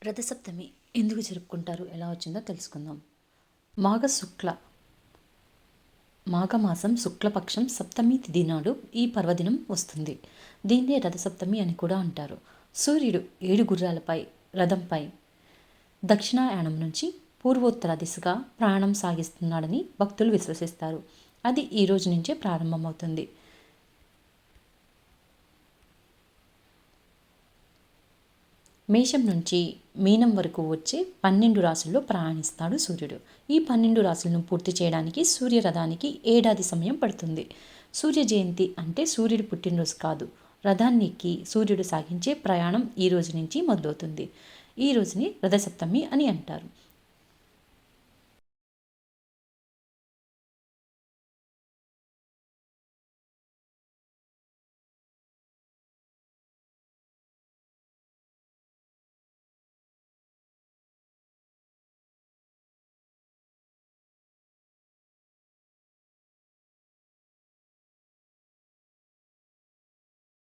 రథసప్తమి ఎందుకు జరుపుకుంటారు, ఎలా వచ్చిందో తెలుసుకుందాం. మాఘశుక్ల మాఘమాసం శుక్లపక్షం సప్తమి తిథి నాడు ఈ పర్వదినం వస్తుంది. దీన్నే రథసప్తమి అని కూడా అంటారు. సూర్యుడు 7 గుర్రాలపై రథంపై దక్షిణాయనం నుంచి పూర్వోత్తర దిశగా ప్రయాణం సాగిస్తున్నాడని భక్తులు విశ్వసిస్తారు. అది ఈ రోజు నుంచే ప్రారంభమవుతుంది. మేషం నుంచి మీనం వరకు వచ్చే 12 రాశుల్లో ప్రయాణిస్తాడు సూర్యుడు. ఈ 12 రాశులను పూర్తి చేయడానికి సూర్యరథానికి ఏడాది సమయం పడుతుంది. సూర్య జయంతి అంటే సూర్యుడు పుట్టినరోజు కాదు, రథాన్ని ఎక్కి సూర్యుడు సాగించే ప్రయాణం ఈ రోజు నుంచి మొదలవుతుంది. ఈ రోజుని రథసప్తమి అని అంటారు.